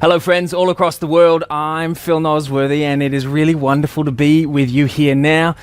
Hello friends all across the world, I'm Phill Nosworthy and it is really wonderful to be with you here now.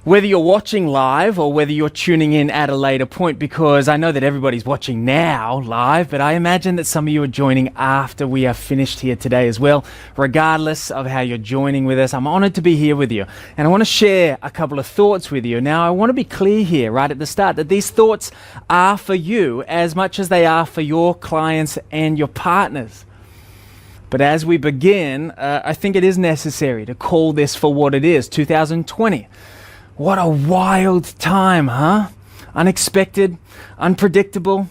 Whether you're watching live or whether you're tuning in at a later point, because I know that everybody's watching now live, but I imagine that some of you are joining after we are finished here today as well. Regardless of how you're joining with us, I'm honored to be here with you. And I want to share a couple of thoughts with you. Now, I want to be clear here right at the start that these thoughts are for you as much as they are for your clients and your partners. But as we begin, I think it is necessary to call this for what it is, 2020. What a wild time, huh? Unexpected, unpredictable,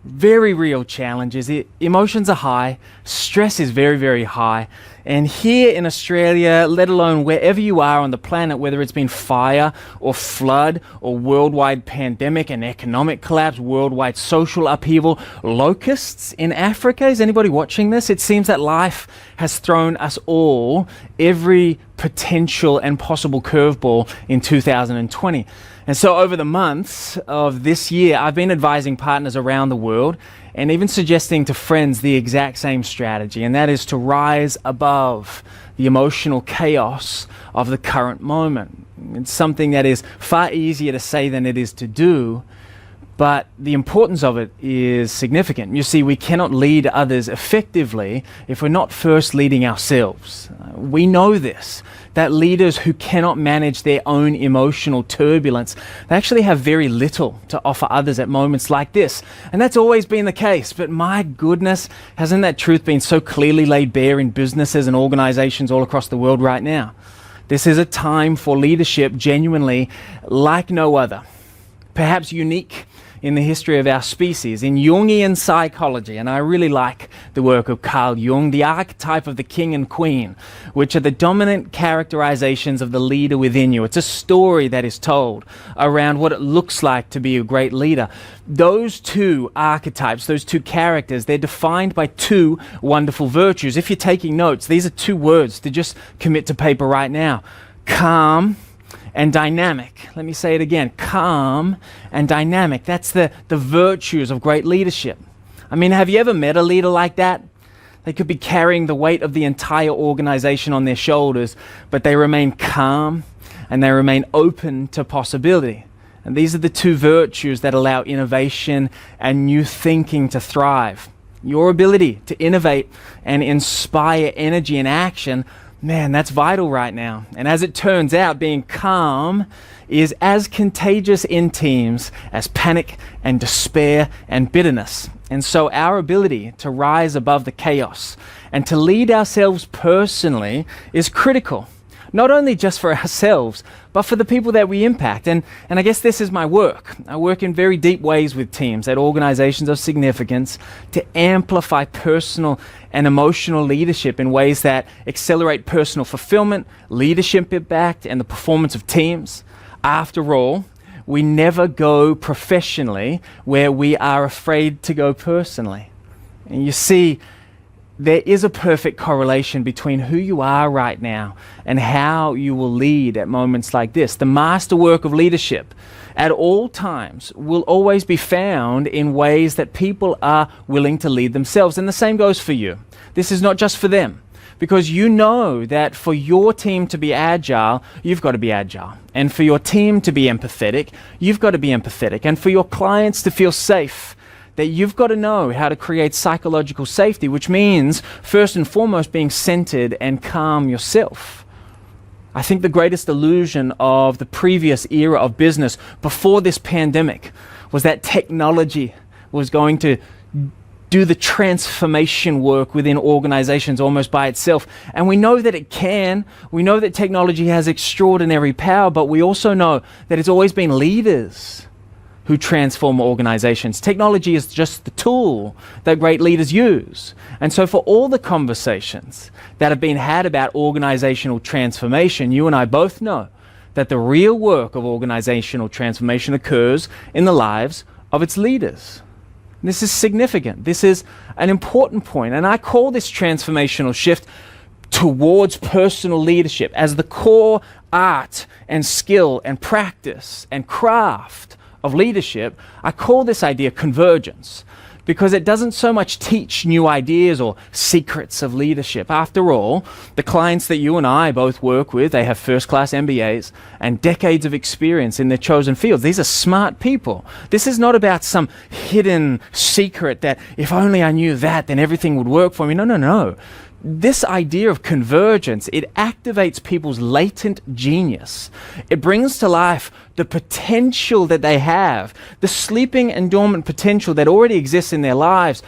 very real challenges. Emotions are high, stress is very, very high. And here in Australia, let alone wherever you are on the planet, whether it's been fire or flood or worldwide pandemic and economic collapse, worldwide social upheaval, locusts in Africa, is anybody watching this? It seems that life has thrown us all every potential and possible curveball in 2020. And so over the months of this year, I've been advising partners around the world and even suggesting to friends the exact same strategy, and that is to rise above the emotional chaos of the current moment. It's something that is far easier to say than it is to do, but the importance of it is significant. You see, we cannot lead others effectively if we're not first leading ourselves. We know this, that leaders who cannot manage their own emotional turbulence, they actually have very little to offer others at moments like this. And that's always been the case, but my goodness, hasn't that truth been so clearly laid bare in businesses and organizations all across the world right now? This is a time for leadership genuinely like no other, perhaps unique in the history of our species. In Jungian psychology, and I really like the work of Carl Jung, the archetype of the king and queen, which are the dominant characterizations of the leader within you. It's a story that is told around what it looks like to be a great leader. Those two archetypes, those two characters, they're defined by two wonderful virtues. If you're taking notes, these are two words to just commit to paper right now: calm and dynamic. Let me say it again, calm and dynamic. That's the virtues of great leadership. I mean, have you ever met a leader like that? They could be carrying the weight of the entire organization on their shoulders, but they remain calm and they remain open to possibility. And these are the two virtues that allow innovation and new thinking to thrive. Your ability to innovate and inspire energy and action, man, that's vital right now. And as it turns out, being calm is as contagious in teams as panic and despair and bitterness. And so our ability to rise above the chaos and to lead ourselves personally is critical, not only just for ourselves, but for the people that we impact. And I guess this is my work. I work in very deep ways with teams at organizations of significance to amplify personal and emotional leadership in ways that accelerate personal fulfillment, leadership impact, and the performance of teams. After all, we never go professionally where we are afraid to go personally. And you see, there is a perfect correlation between who you are right now and how you will lead at moments like this. The masterwork of leadership at all times will always be found in ways that people are willing to lead themselves. And the same goes for you. This is not just for them, because you know that for your team to be agile, you've got to be agile. And for your team to be empathetic, you've got to be empathetic. And for your clients to feel safe, that you've got to know how to create psychological safety, which means first and foremost being centered and calm yourself. I think the greatest illusion of the previous era of business before this pandemic was that technology was going to do the transformation work within organizations almost by itself. And we know that it can. We know that technology has extraordinary power, but we also know that it's always been leaders who transform organizations. Technology is just the tool that great leaders use. And so for all the conversations that have been had about organizational transformation, you and I both know that the real work of organizational transformation occurs in the lives of its leaders. This is significant. This is an important point. And I call this transformational shift towards personal leadership as the core art and skill and practice and craft of leadership. I call this idea convergence. because it doesn't so much teach new ideas or secrets of leadership. After all, the clients that you and I both work with, they have first-class MBAs and decades of experience in their chosen fields. These are smart people. This is not about some hidden secret that if only I knew that, then everything would work for me. No, no, no. This idea of convergence, it activates people's latent genius. It brings to life the potential that they have, the sleeping and dormant potential that already exists in their lives,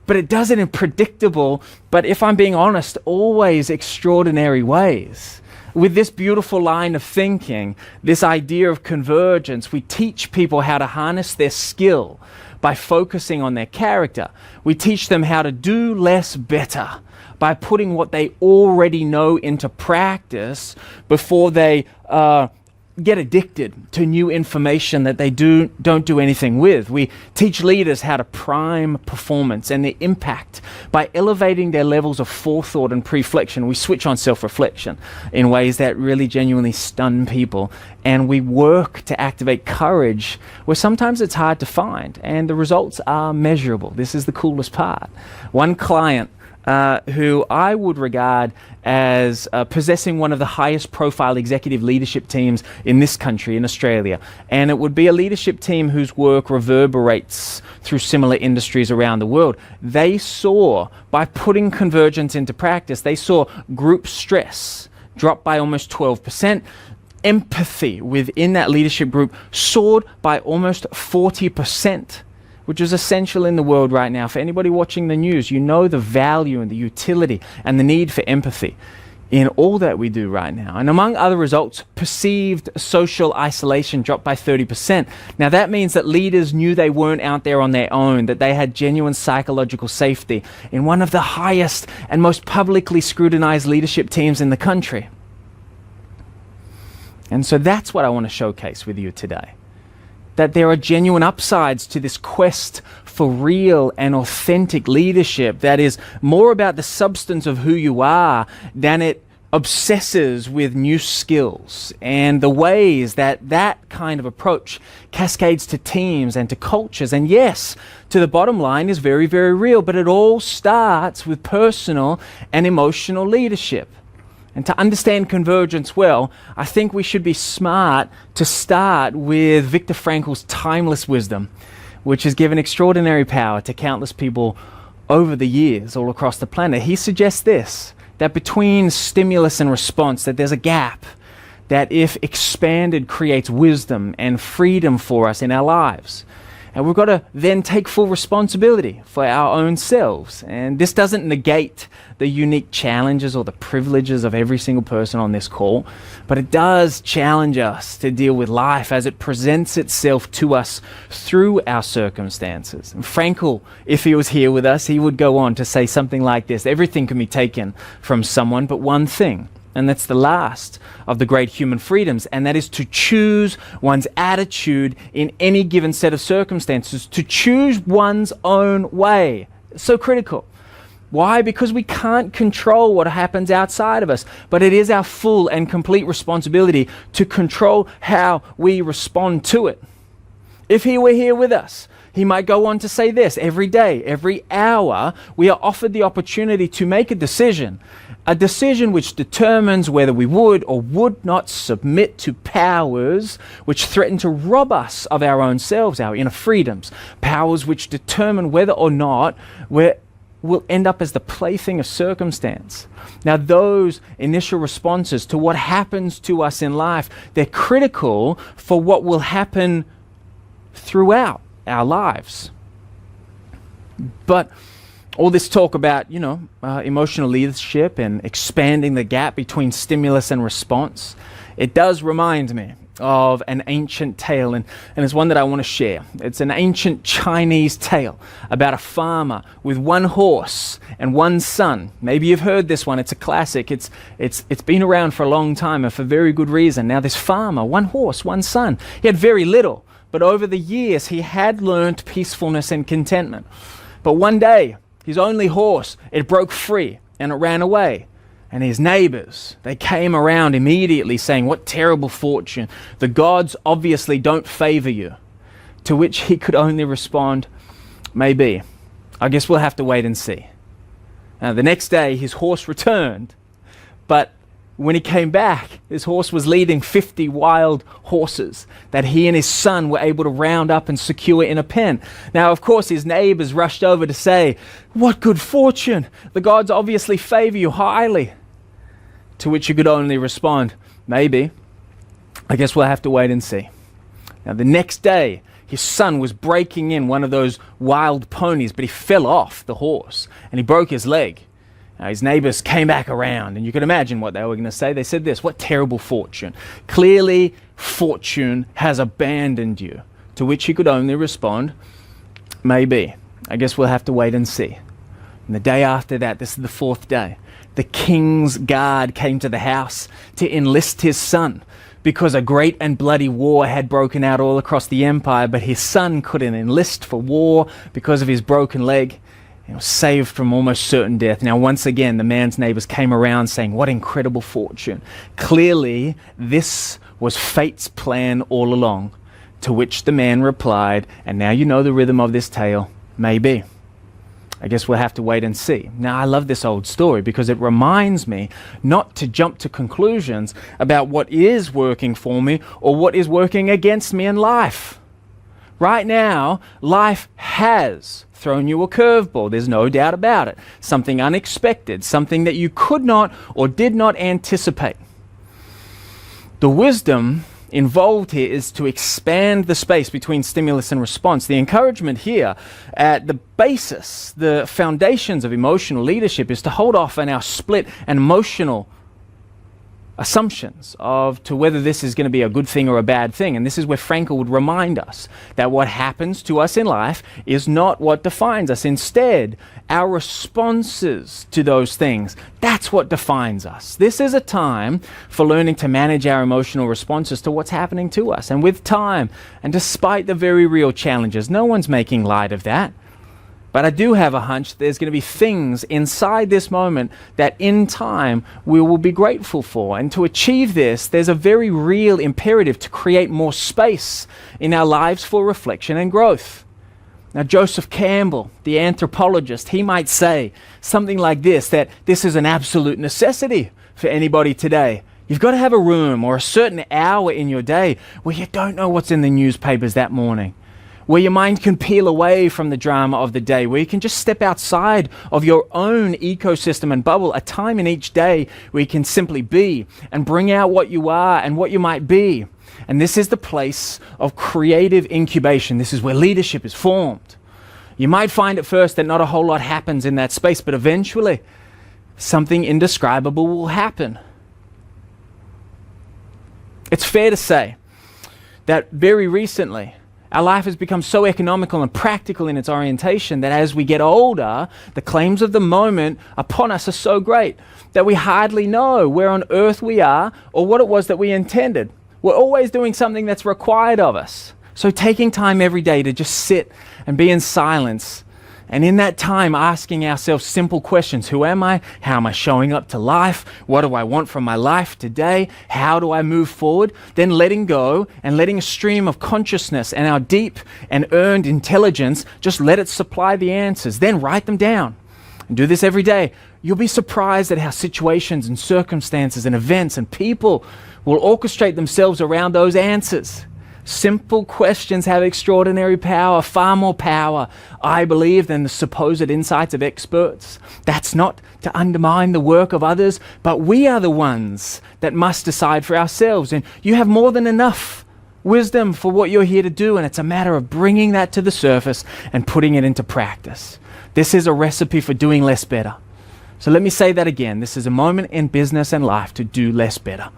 but it does it in predictable, but if I'm being honest, always extraordinary ways. With this beautiful line of thinking, this idea of convergence, we teach people how to harness their skill by focusing on their character. We teach them how to do less better by putting what they already know into practice before they get addicted to new information that they don't do anything with. We teach leaders how to prime performance and their impact by elevating their levels of forethought and reflection. We switch on self-reflection in ways that really genuinely stun people, and we work to activate courage where sometimes it's hard to find, and the results are measurable. This is the coolest part. One client who I would regard as possessing one of the highest profile executive leadership teams in this country, in Australia. And it would be a leadership team whose work reverberates through similar industries around the world. They saw, by putting convergence into practice, they saw group stress drop by almost 12%. Empathy within that leadership group soared by almost 40%. Which is essential in the world right now. For anybody watching the news, you know the value and the utility and the need for empathy in all that we do right now. And among other results, perceived social isolation dropped by 30%. Now that means that leaders knew they weren't out there on their own, that they had genuine psychological safety in one of the highest and most publicly scrutinized leadership teams in the country. And so that's what I want to showcase with you today. That there are genuine upsides to this quest for real and authentic leadership that is more about the substance of who you are than it obsesses with new skills, and the ways that that kind of approach cascades to teams and to cultures. And yes, to the bottom line is very, very real, but it all starts with personal and emotional leadership. And to understand convergence well, I think we should be smart to start with Viktor Frankl's timeless wisdom, which has given extraordinary power to countless people over the years all across the planet. He suggests this, that between stimulus and response, that there's a gap that if expanded creates wisdom and freedom for us in our lives. And we've got to then take full responsibility for our own selves. And this doesn't negate the unique challenges or the privileges of every single person on this call, but it does challenge us to deal with life as it presents itself to us through our circumstances. And Frankl, if he was here with us, he would go on to say something like this: everything can be taken from someone but one thing. And that's the last of the great human freedoms, and that is to choose one's attitude in any given set of circumstances, to choose one's own way. So critical. Why? Because we can't control what happens outside of us, but it is our full and complete responsibility to control how we respond to it. If he were here with us, he might go on to say this: every day, every hour, we are offered the opportunity to make a decision which determines whether we would or would not submit to powers which threaten to rob us of our own selves, our inner freedoms, powers which determine whether or not we'll end up as the plaything of circumstance. Now, those initial responses to what happens to us in life, they're critical for what will happen throughout our lives. But all this talk about, emotional leadership and expanding the gap between stimulus and response, it does remind me of an ancient tale, and it's one that I want to share. It's an ancient Chinese tale about a farmer with one horse and one son. Maybe you've heard this one. It's a classic. It's been around for a long time and for very good reason. Now, this farmer, one horse, one son, he had very little, but over the years he had learned peacefulness and contentment. But one day, his only horse, it broke free and it ran away. And his neighbors, they came around immediately saying, "What terrible fortune. The gods obviously don't favor you." To which he could only respond, Maybe. I guess we'll have to wait and see. Now, the next day, his horse returned, but when he came back, his horse was leading 50 wild horses that he and his son were able to round up and secure in a pen. Now, of course, his neighbors rushed over to say, "What good fortune! The gods obviously favor you highly." To which he could only respond, "Maybe. I guess we'll have to wait and see." Now, the next day, his son was breaking in one of those wild ponies, but he fell off the horse and he broke his leg. Now, his neighbors came back around, and you can imagine what they were going to say. They said this: "What terrible fortune. Clearly, fortune has abandoned you." To which he could only respond, "Maybe. I guess we'll have to wait and see." And the day after that, this is the fourth day, the king's guard came to the house to enlist his son because a great and bloody war had broken out all across the empire, but his son couldn't enlist for war because of his broken leg. He was saved from almost certain death. Now, once again, the man's neighbors came around saying, "What incredible fortune. Clearly, this was fate's plan all along." To which the man replied, and now you know the rhythm of this tale, "Maybe. I guess we'll have to wait and see." Now, I love this old story because it reminds me not to jump to conclusions about what is working for me or what is working against me in life. Right now, life has thrown you a curveball. There's no doubt about it. Something unexpected, something that you could not or did not anticipate. The wisdom involved here is to expand the space between stimulus and response. The encouragement here at the basis, the foundations of emotional leadership, is to hold off on our split and emotional assumptions of to whether this is going to be a good thing or a bad thing. And this is where Frankl would remind us that what happens to us in life is not what defines us. Instead, our responses to those things, that's what defines us. This is a time for learning to manage our emotional responses to what's happening to us. And with time, and despite the very real challenges, no one's making light of that. But I do have a hunch there's going to be things inside this moment that in time we will be grateful for. And to achieve this, there's a very real imperative to create more space in our lives for reflection and growth. Now, Joseph Campbell, the anthropologist, he might say something like this, that this is an absolute necessity for anybody today. You've got to have a room or a certain hour in your day where you don't know what's in the newspapers that morning, where your mind can peel away from the drama of the day, where you can just step outside of your own ecosystem and bubble, a time in each day where you can simply be and bring out what you are and what you might be. And this is the place of creative incubation. This is where leadership is formed. You might find at first that not a whole lot happens in that space, but eventually something indescribable will happen. It's fair to say that very recently, our life has become so economical and practical in its orientation that as we get older, the claims of the moment upon us are so great that we hardly know where on earth we are or what it was that we intended. We're always doing something that's required of us. So taking time every day to just sit and be in silence, and in that time asking ourselves simple questions. Who am I? How am I showing up to life? What do I want from my life today? How do I move forward? Then letting go and letting a stream of consciousness and our deep and earned intelligence, just let it supply the answers. Then write them down. And do this every day. You'll be surprised at how situations and circumstances and events and people will orchestrate themselves around those answers. Simple questions have extraordinary power, far more power, I believe, than the supposed insights of experts. That's not to undermine the work of others, but we are the ones that must decide for ourselves. And you have more than enough wisdom for what you're here to do, and it's a matter of bringing that to the surface and putting it into practice. This is a recipe for doing less better. So let me say that again. This is a moment in business and life to do less better.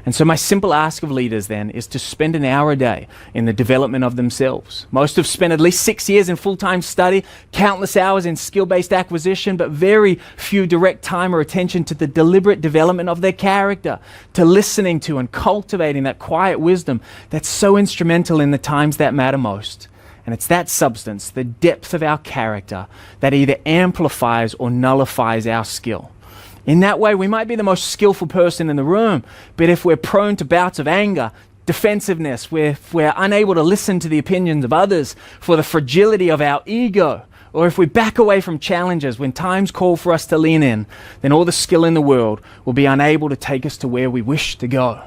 And so my simple ask of leaders then is to spend an hour a day in the development of themselves. Most have spent at least 6 years in full-time study, countless hours in skill-based acquisition, but very few direct time or attention to the deliberate development of their character, to listening to and cultivating that quiet wisdom that's so instrumental in the times that matter most. And it's that substance, the depth of our character, that either amplifies or nullifies our skill. In that way, we might be the most skillful person in the room, but if we're prone to bouts of anger, defensiveness, if we're unable to listen to the opinions of others, for the fragility of our ego, or if we back away from challenges when times call for us to lean in, then all the skill in the world will be unable to take us to where we wish to go.